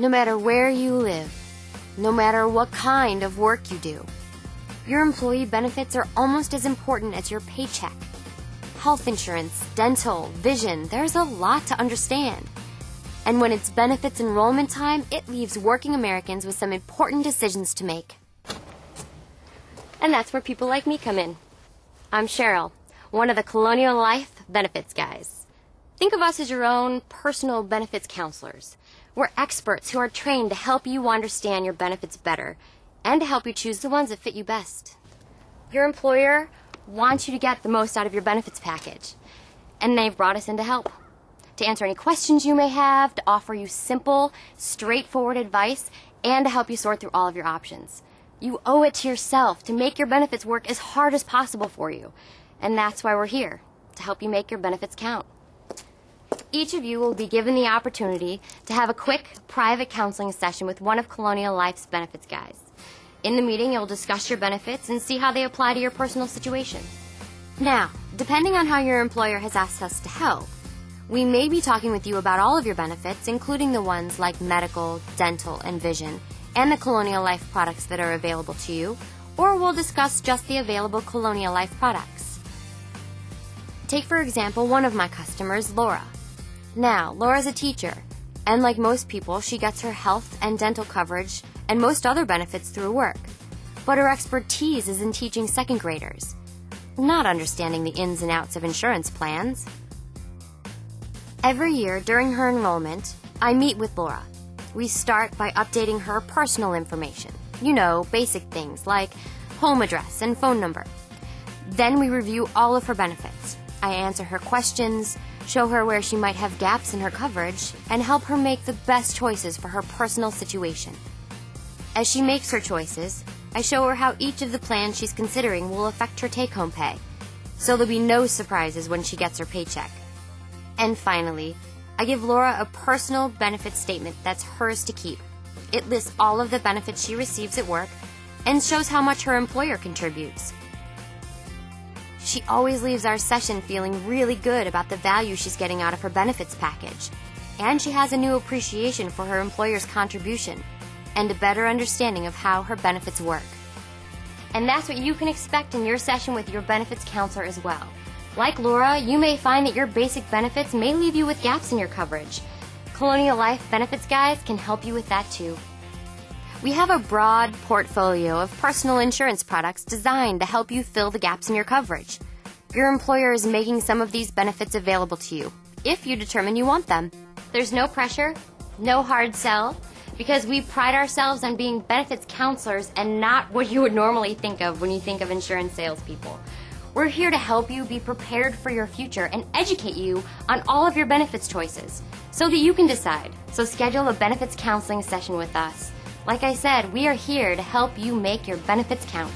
No matter where you live, no matter what kind of work you do, your employee benefits are almost as important as your paycheck. Health insurance, dental, vision, there's a lot to understand. And when it's benefits enrollment time, it leaves working Americans with some important decisions to make. And that's where people like me come in. I'm Cheryl, one of the Colonial Life benefits guys. Think of us as your own personal benefits counselors. We're experts who are trained to help you understand your benefits better and to help you choose the ones that fit you best. Your employer wants you to get the most out of your benefits package, and they've brought us in to help. To answer any questions you may have, to offer you simple, straightforward advice, and to help you sort through all of your options. You owe it to yourself to make your benefits work as hard as possible for you, and that's why we're here, to help you make your benefits count. Each of you will be given the opportunity to have a quick, private counseling session with one of Colonial Life's benefits guys. In the meeting, you'll discuss your benefits and see how they apply to your personal situation. Now, depending on how your employer has asked us to help, we may be talking with you about all of your benefits, including the ones like medical, dental, and vision, and the Colonial Life products that are available to you, or we'll discuss just the available Colonial Life products. Take, for example, one of my customers, Laura. Now, Laura's a teacher, and like most people, she gets her health and dental coverage and most other benefits through work. But her expertise is in teaching second graders, not understanding the ins and outs of insurance plans. Every year during her enrollment, I meet with Laura. We start by updating her personal information. You know, basic things like home address and phone number. Then we review all of her benefits. I answer her questions, show her where she might have gaps in her coverage, and help her make the best choices for her personal situation. As she makes her choices, I show her how each of the plans she's considering will affect her take-home pay, so there'll be no surprises when she gets her paycheck. And finally, I give Laura a personal benefit statement that's hers to keep. It lists all of the benefits she receives at work and shows how much her employer contributes. She always leaves our session feeling really good about the value she's getting out of her benefits package. And she has a new appreciation for her employer's contribution and a better understanding of how her benefits work. And that's what you can expect in your session with your benefits counselor as well. Like Laura, you may find that your basic benefits may leave you with gaps in your coverage. Colonial Life benefits guys can help you with that too. We have a broad portfolio of personal insurance products designed to help you fill the gaps in your coverage. Your employer is making some of these benefits available to you, if you determine you want them. There's no pressure, no hard sell, because we pride ourselves on being benefits counselors and not what you would normally think of when you think of insurance salespeople. We're here to help you be prepared for your future and educate you on all of your benefits choices so that you can decide. So schedule a benefits counseling session with us. Like I said, we are here to help you make your benefits count.